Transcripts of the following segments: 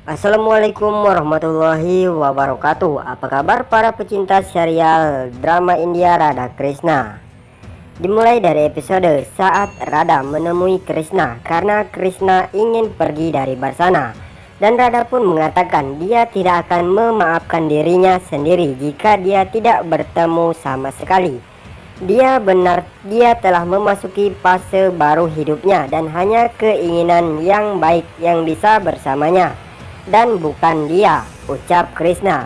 Assalamualaikum warahmatullahi wabarakatuh. Apa kabar para pecinta serial drama India Radha Krishna? Dimulai dari episode saat Radha menemui Krishna karena Krishna ingin pergi dari Barsana, dan Radha pun mengatakan dia tidak akan memaafkan dirinya sendiri jika dia tidak bertemu sama sekali. Dia telah memasuki fase baru hidupnya dan hanya keinginan yang baik yang bisa bersamanya, dan bukan dia, ucap Krishna.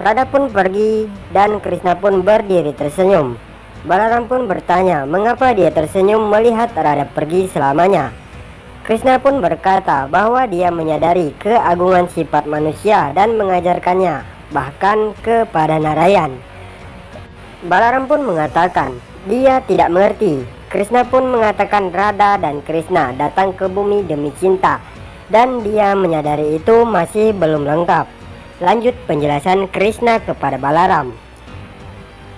Radha pun pergi dan Krishna pun berdiri tersenyum. Balaram pun bertanya mengapa dia tersenyum melihat Radha pergi selamanya. Krishna pun berkata bahwa dia menyadari keagungan sifat manusia dan mengajarkannya bahkan kepada Narayan. Balaram pun mengatakan dia tidak mengerti. Krishna pun mengatakan Radha dan Krishna datang ke bumi demi cinta, dan dia menyadari itu masih belum lengkap. Lanjut penjelasan Krishna kepada Balaram.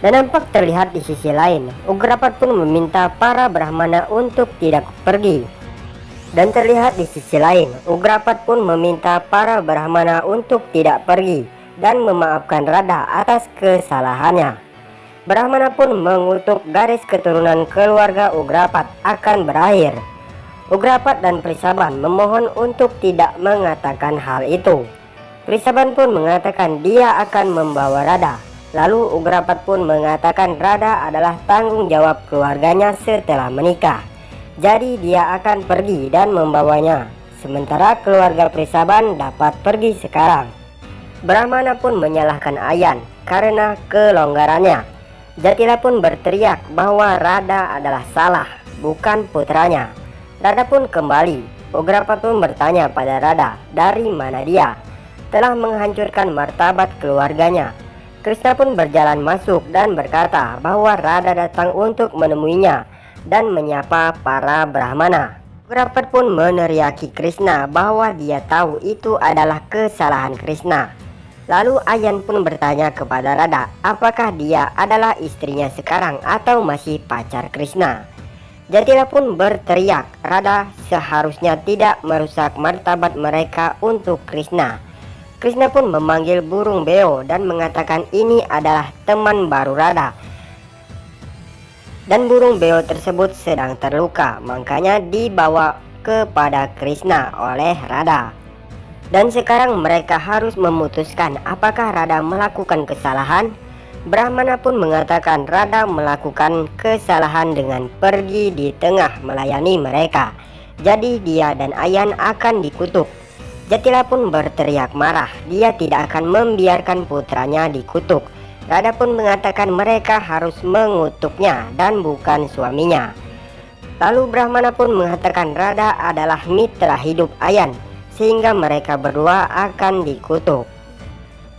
Dan nampak terlihat di sisi lain, Ugrapat pun meminta para Brahmana untuk tidak pergi. Dan terlihat di sisi lain, Ugrapat pun meminta para Brahmana untuk tidak pergi dan memaafkan Radha atas kesalahannya. Brahmana pun mengutuk garis keturunan keluarga Ugrapat akan berakhir. Ugrapat dan Prisaban memohon untuk tidak mengatakan hal itu. Prisaban pun mengatakan dia akan membawa Radha. Lalu Ugrapat pun mengatakan Radha adalah tanggung jawab keluarganya setelah menikah, jadi dia akan pergi dan membawanya, sementara keluarga Prisaban dapat pergi sekarang. Brahmana pun menyalahkan Ayan karena kelonggarannya. Jatila pun berteriak bahwa Radha adalah salah, bukan putranya. Radha pun kembali. Ugrapat pun bertanya pada Radha dari mana dia telah menghancurkan martabat keluarganya. Krishna pun berjalan masuk dan berkata bahwa Radha datang untuk menemuinya dan menyapa para Brahmana. Ugrapat pun meneriaki Krishna bahwa dia tahu itu adalah kesalahan Krishna. Lalu Ayan pun bertanya kepada Radha apakah dia adalah istrinya sekarang atau masih pacar Krishna. Jatila pun berteriak Radha seharusnya tidak merusak martabat mereka untuk Krishna. Krishna pun memanggil burung beo dan mengatakan ini adalah teman baru Radha, dan burung beo tersebut sedang terluka, makanya dibawa kepada Krishna oleh Radha. Dan sekarang mereka harus memutuskan apakah Radha melakukan kesalahan. Brahmana pun mengatakan Radha melakukan kesalahan dengan pergi di tengah melayani mereka, jadi dia dan Ayan akan dikutuk. Jatila pun berteriak marah, dia tidak akan membiarkan putranya dikutuk. Radha pun mengatakan mereka harus mengutuknya dan bukan suaminya. Lalu Brahmana pun mengatakan Radha adalah mitra hidup Ayan, sehingga mereka berdua akan dikutuk.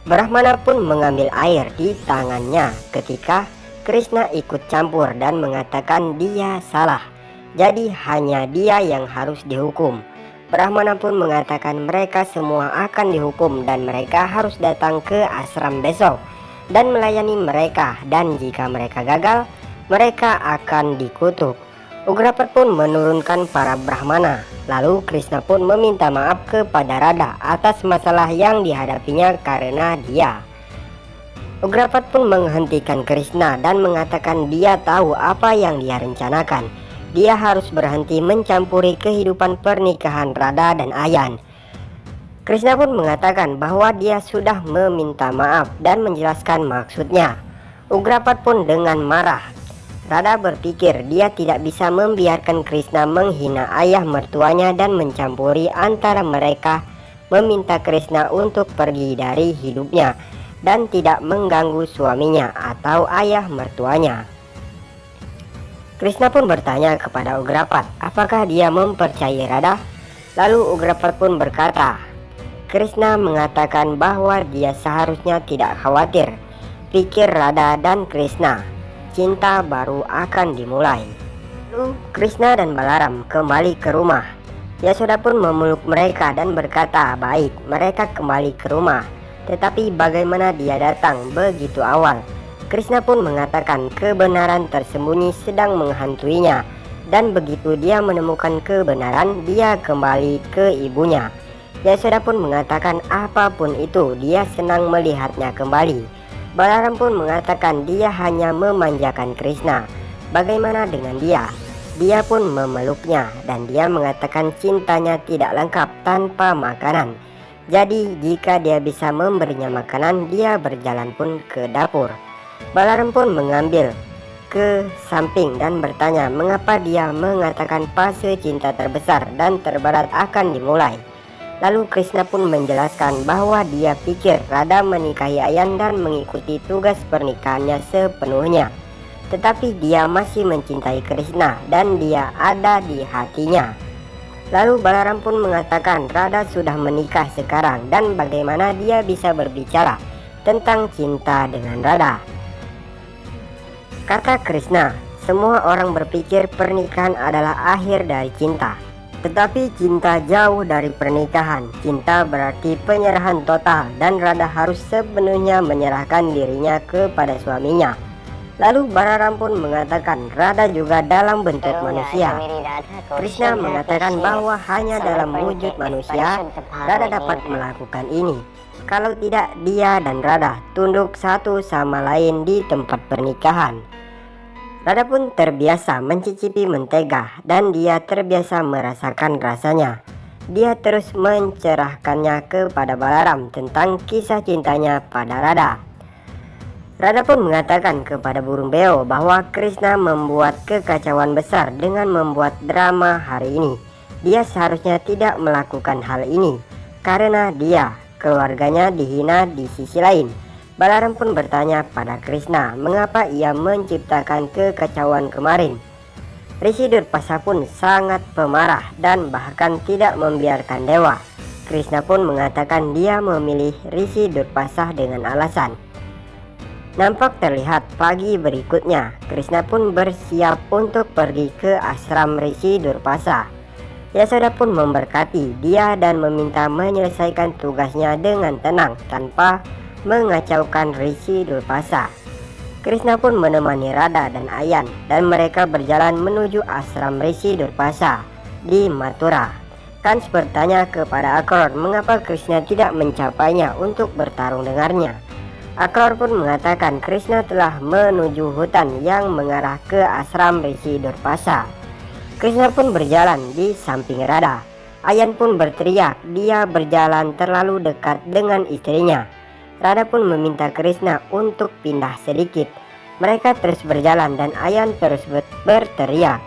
Brahmana pun mengambil air di tangannya ketika Krishna ikut campur dan mengatakan dia salah, jadi hanya dia yang harus dihukum. Brahmana pun mengatakan mereka semua akan dihukum dan mereka harus datang ke ashram besok dan melayani mereka, dan jika mereka gagal mereka akan dikutuk. Ugrapat pun menurunkan para Brahmana. Lalu Krishna pun meminta maaf kepada Radha atas masalah yang dihadapinya karena dia. Ugrapat pun menghentikan Krishna dan mengatakan dia tahu apa yang dia rencanakan. Dia harus berhenti mencampuri kehidupan pernikahan Radha dan Ayan. Krishna pun mengatakan bahwa dia sudah meminta maaf dan menjelaskan maksudnya. Ugrapat pun dengan marah. Radha berpikir dia tidak bisa membiarkan Krishna menghina ayah mertuanya dan mencampuri antara mereka, meminta Krishna untuk pergi dari hidupnya dan tidak mengganggu suaminya atau ayah mertuanya. Krishna pun bertanya kepada Ugrapat apakah dia mempercayai Radha. Lalu Ugrapat pun berkata, Krishna mengatakan bahwa dia seharusnya tidak khawatir. Pikir Radha dan Krishna, cinta baru akan dimulai. Lalu Krishna dan Balaram kembali ke rumah. Yasoda pun memeluk mereka dan berkata baik mereka kembali ke rumah, tetapi bagaimana dia datang begitu awal. Krishna pun mengatakan kebenaran tersembunyi sedang menghantuinya, dan begitu dia menemukan kebenaran dia kembali ke ibunya. Yashoda pun mengatakan apapun itu dia senang melihatnya kembali. Balaram pun mengatakan dia hanya memanjakan Krishna. Bagaimana dengan dia? Dia pun memeluknya dan dia mengatakan cintanya tidak lengkap tanpa makanan. Jadi jika dia bisa memberinya makanan, dia berjalan pun ke dapur. Balaram pun mengambil ke samping dan bertanya mengapa dia mengatakan fase cinta terbesar dan terberat akan dimulai. Lalu Krishna pun menjelaskan bahwa dia pikir Radha menikahi Ayan dan mengikuti tugas pernikahannya sepenuhnya. Tetapi dia masih mencintai Krishna dan dia ada di hatinya. Lalu Balaram pun mengatakan Radha sudah menikah sekarang dan bagaimana dia bisa berbicara tentang cinta dengan Radha. Kata Krishna, semua orang berpikir pernikahan adalah akhir dari cinta. Tetapi cinta jauh dari pernikahan. Cinta berarti penyerahan total dan Radha harus sepenuhnya menyerahkan dirinya kepada suaminya. Lalu Balaram pun mengatakan Radha juga dalam bentuk manusia. Krishna mengatakan bahwa hanya dalam wujud manusia Radha dapat melakukan ini. Kalau tidak, dia dan Radha tunduk satu sama lain di tempat pernikahan. Radha pun terbiasa mencicipi mentega dan dia terbiasa merasakan rasanya. Dia terus mencerahkannya kepada Balaram tentang kisah cintanya pada Radha. Radha pun mengatakan kepada burung beo bahwa Krishna membuat kekacauan besar dengan membuat drama hari ini. Dia seharusnya tidak melakukan hal ini karena dia, keluarganya dihina di sisi lain. Balaram pun bertanya pada Krishna mengapa ia menciptakan kekacauan kemarin. Rishi Durpasa pun sangat pemarah dan bahkan tidak membiarkan dewa. Krishna pun mengatakan dia memilih Rishi Durpasa dengan alasan. Nampak terlihat pagi berikutnya Krishna pun bersiap untuk pergi ke ashram Rishi Durpasa. Yashoda pun memberkati dia dan meminta menyelesaikan tugasnya dengan tenang tanpa mengacaukan Rishi Durpasa. Krishna pun menemani Radha dan Ayan dan mereka berjalan menuju ashram Rishi Durpasa di Mathura. Kans bertanya kepada Akrur mengapa Krishna tidak mencapainya untuk bertarung dengannya. Akrur pun mengatakan Krishna telah menuju hutan yang mengarah ke ashram Rishi Durpasa. Krishna pun berjalan di samping Radha. Ayan pun berteriak dia berjalan terlalu dekat dengan istrinya. Radha pun meminta Krishna untuk pindah sedikit. Mereka terus berjalan dan Ayan terus berteriak.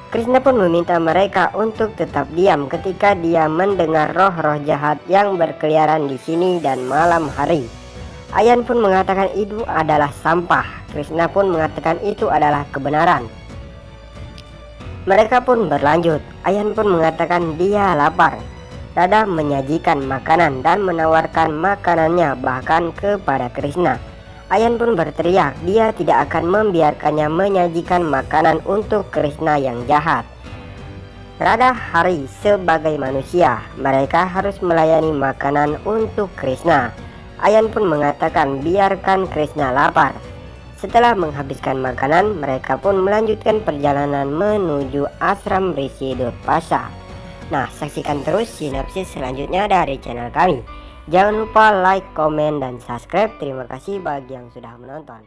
Krishna pun meminta mereka untuk tetap diam ketika dia mendengar roh-roh jahat yang berkeliaran di sini dan malam hari. Ayan pun mengatakan itu adalah sampah. Krishna pun mengatakan itu adalah kebenaran. Mereka pun berlanjut. Ayan pun mengatakan dia lapar. Radha menyajikan makanan dan menawarkan makanannya bahkan kepada Krishna. Ayan pun berteriak dia tidak akan membiarkannya menyajikan makanan untuk Krishna yang jahat. Radha hari sebagai manusia, mereka harus melayani makanan untuk Krishna. Ayan pun mengatakan biarkan Krishna lapar. Setelah menghabiskan makanan, mereka pun melanjutkan perjalanan menuju ashram Rishi Durpasa. Nah, saksikan terus sinopsis selanjutnya dari channel kami. Jangan lupa like, komen, dan subscribe. Terima kasih bagi yang sudah menonton.